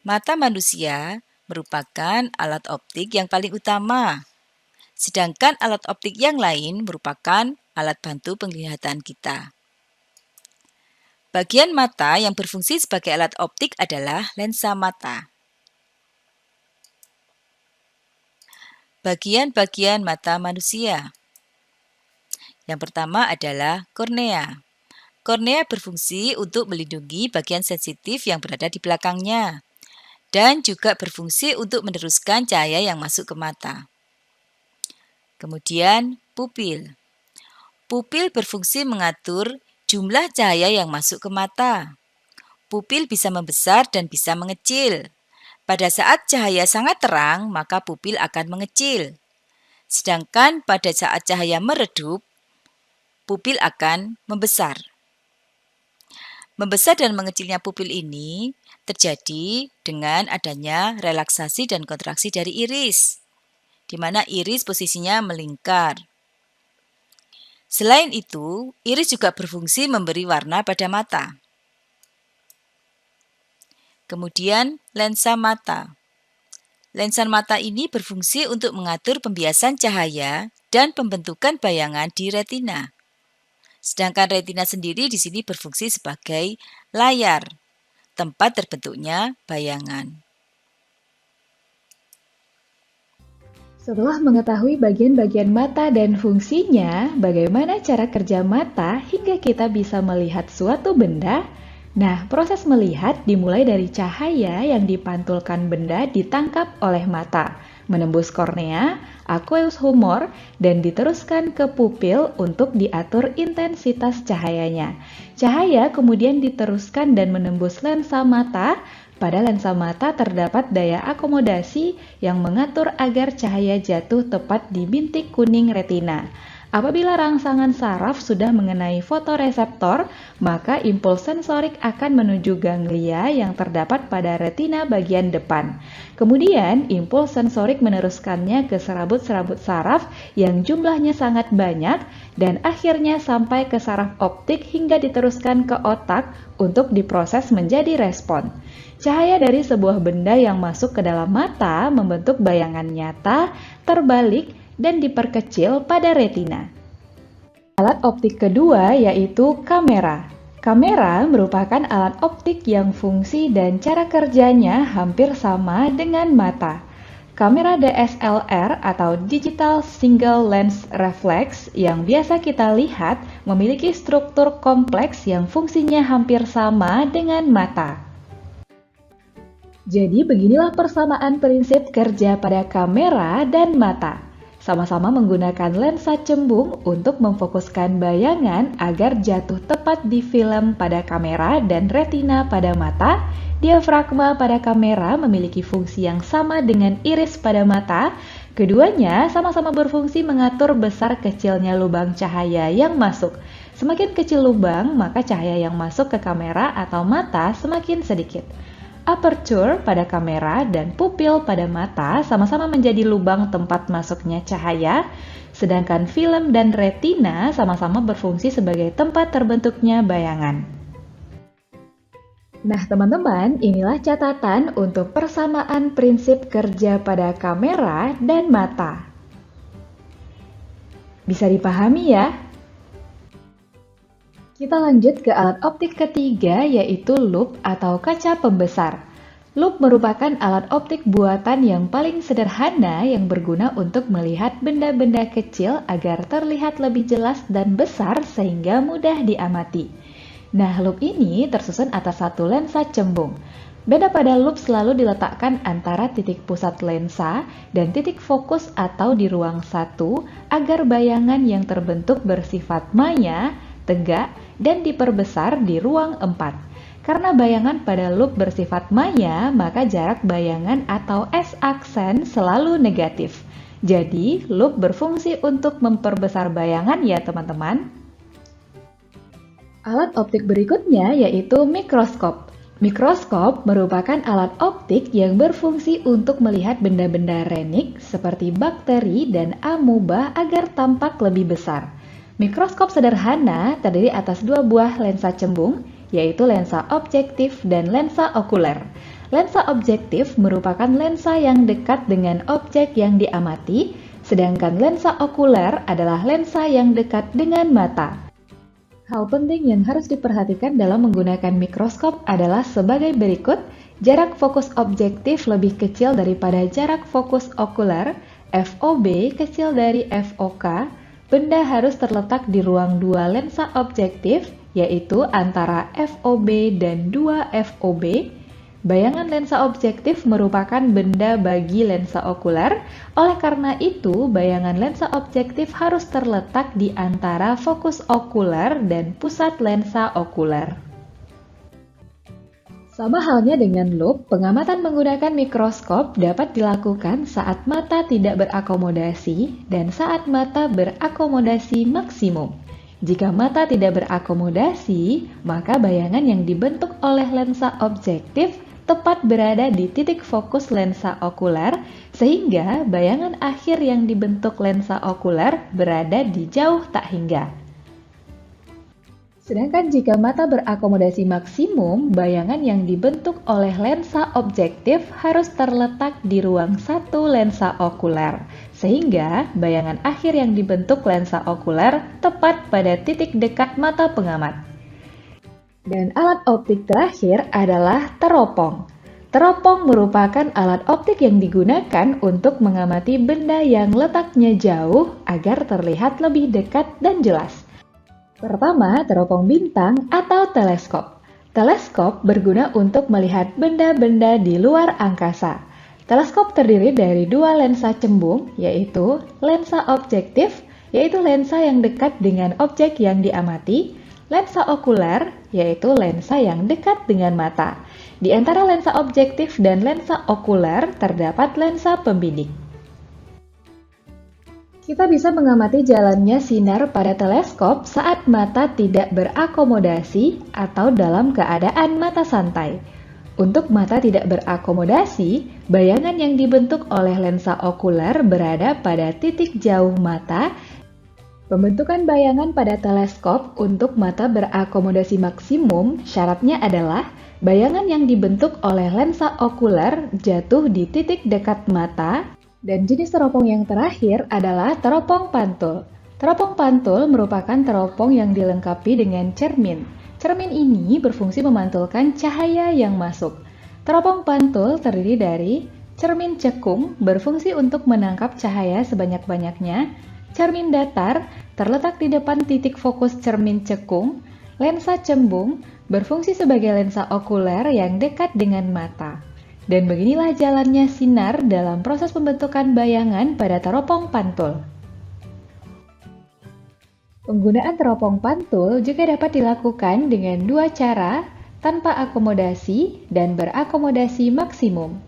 Mata manusia merupakan alat optik yang paling utama, sedangkan alat optik yang lain merupakan alat bantu penglihatan kita. Bagian mata yang berfungsi sebagai alat optik adalah lensa mata. Bagian-bagian mata manusia. Yang pertama adalah kornea. Kornea berfungsi untuk melindungi bagian sensitif yang berada di belakangnya dan juga berfungsi untuk meneruskan cahaya yang masuk ke mata. Kemudian, pupil. Pupil berfungsi mengatur jumlah cahaya yang masuk ke mata. Pupil bisa membesar dan bisa mengecil. Pada saat cahaya sangat terang, maka pupil akan mengecil. Sedangkan pada saat cahaya meredup, pupil akan membesar. Membesar dan mengecilnya pupil ini terjadi dengan adanya relaksasi dan kontraksi dari iris, di mana iris posisinya melingkar. Selain itu, iris juga berfungsi memberi warna pada mata. Kemudian, lensa mata. Lensa mata ini berfungsi untuk mengatur pembiasan cahaya dan pembentukan bayangan di retina. Sedangkan retina sendiri di sini berfungsi sebagai layar, tempat terbentuknya bayangan. Setelah mengetahui bagian-bagian mata dan fungsinya, bagaimana cara kerja mata hingga kita bisa melihat suatu benda? Nah, proses melihat dimulai dari cahaya yang dipantulkan benda ditangkap oleh mata, menembus kornea, aqueous humor, dan diteruskan ke pupil untuk diatur intensitas cahayanya. Cahaya kemudian diteruskan dan menembus lensa mata. Pada lensa mata terdapat daya akomodasi yang mengatur agar cahaya jatuh tepat di bintik kuning retina. Apabila rangsangan saraf sudah mengenai fotoreseptor, maka impuls sensorik akan menuju ganglia yang terdapat pada retina bagian depan. Kemudian, impuls sensorik meneruskannya ke serabut-serabut saraf yang jumlahnya sangat banyak dan akhirnya sampai ke saraf optik hingga diteruskan ke otak untuk diproses menjadi respon. Cahaya dari sebuah benda yang masuk ke dalam mata membentuk bayangan nyata, terbalik, dan diperkecil pada retina. Alat optik kedua yaitu kamera. Kamera merupakan alat optik yang fungsi dan cara kerjanya hampir sama dengan mata. Kamera DSLR atau Digital Single Lens Reflex yang biasa kita lihat memiliki struktur kompleks yang fungsinya hampir sama dengan mata. Jadi beginilah persamaan prinsip kerja pada kamera dan mata. Sama-sama menggunakan lensa cembung untuk memfokuskan bayangan agar jatuh tepat di film pada kamera dan retina pada mata. Diafragma pada kamera memiliki fungsi yang sama dengan iris pada mata. Keduanya sama-sama berfungsi mengatur besar kecilnya lubang cahaya yang masuk. Semakin kecil lubang, maka cahaya yang masuk ke kamera atau mata semakin sedikit. Aperture pada kamera dan pupil pada mata sama-sama menjadi lubang tempat masuknya cahaya, sedangkan film dan retina sama-sama berfungsi sebagai tempat terbentuknya bayangan. Nah, teman-teman, inilah catatan untuk persamaan prinsip kerja pada kamera dan mata. Bisa dipahami ya? Kita lanjut ke alat optik ketiga yaitu lup atau kaca pembesar. Lup merupakan alat optik buatan yang paling sederhana yang berguna untuk melihat benda-benda kecil agar terlihat lebih jelas dan besar sehingga mudah diamati. Nah, lup ini tersusun atas satu lensa cembung. Beda pada lup selalu diletakkan antara titik pusat lensa dan titik fokus atau di ruang satu agar bayangan yang terbentuk bersifat maya, tegak, dan diperbesar di ruang 4. Karena bayangan pada lup bersifat maya, maka jarak bayangan atau S-aksen selalu negatif. Jadi, lup berfungsi untuk memperbesar bayangan ya teman-teman. Alat optik berikutnya yaitu mikroskop. Mikroskop merupakan alat optik yang berfungsi untuk melihat benda-benda renik seperti bakteri dan amuba agar tampak lebih besar. Mikroskop sederhana terdiri atas dua buah lensa cembung, yaitu lensa objektif dan lensa okuler. Lensa objektif merupakan lensa yang dekat dengan objek yang diamati, sedangkan lensa okuler adalah lensa yang dekat dengan mata. Hal penting yang harus diperhatikan dalam menggunakan mikroskop adalah sebagai berikut. Jarak fokus objektif lebih kecil daripada jarak fokus okuler, FOB kecil dari FOK, benda harus terletak di ruang dua lensa objektif, yaitu antara FOB dan 2 FOB. Bayangan lensa objektif merupakan benda bagi lensa okuler, oleh karena itu bayangan lensa objektif harus terletak di antara fokus okuler dan pusat lensa okuler. Sama halnya dengan lup, pengamatan menggunakan mikroskop dapat dilakukan saat mata tidak berakomodasi dan saat mata berakomodasi maksimum. Jika mata tidak berakomodasi, maka bayangan yang dibentuk oleh lensa objektif tepat berada di titik fokus lensa okuler, sehingga bayangan akhir yang dibentuk lensa okuler berada di jauh tak hingga. Sedangkan jika mata berakomodasi maksimum, bayangan yang dibentuk oleh lensa objektif harus terletak di ruang satu lensa okuler, sehingga bayangan akhir yang dibentuk lensa okuler tepat pada titik dekat mata pengamat. Dan alat optik terakhir adalah teropong. Teropong merupakan alat optik yang digunakan untuk mengamati benda yang letaknya jauh agar terlihat lebih dekat dan jelas. Pertama, teropong bintang atau teleskop. Teleskop berguna untuk melihat benda-benda di luar angkasa. Teleskop terdiri dari dua lensa cembung, yaitu lensa objektif, yaitu lensa yang dekat dengan objek yang diamati, lensa okuler, yaitu lensa yang dekat dengan mata. Di antara lensa objektif dan lensa okuler terdapat lensa pembidik. Kita bisa mengamati jalannya sinar pada teleskop saat mata tidak berakomodasi atau dalam keadaan mata santai. Untuk mata tidak berakomodasi, bayangan yang dibentuk oleh lensa okuler berada pada titik jauh mata. Pembentukan bayangan pada teleskop untuk mata berakomodasi maksimum syaratnya adalah bayangan yang dibentuk oleh lensa okuler jatuh di titik dekat mata. Dan jenis teropong yang terakhir adalah teropong pantul. Teropong pantul merupakan teropong yang dilengkapi dengan cermin. Cermin ini berfungsi memantulkan cahaya yang masuk. Teropong pantul terdiri dari cermin cekung, berfungsi untuk menangkap cahaya sebanyak-banyaknya. Cermin datar terletak di depan titik fokus cermin cekung. Lensa cembung berfungsi sebagai lensa okuler yang dekat dengan mata. Dan beginilah jalannya sinar dalam proses pembentukan bayangan pada teropong pantul. Penggunaan teropong pantul juga dapat dilakukan dengan dua cara, tanpa akomodasi dan berakomodasi maksimum.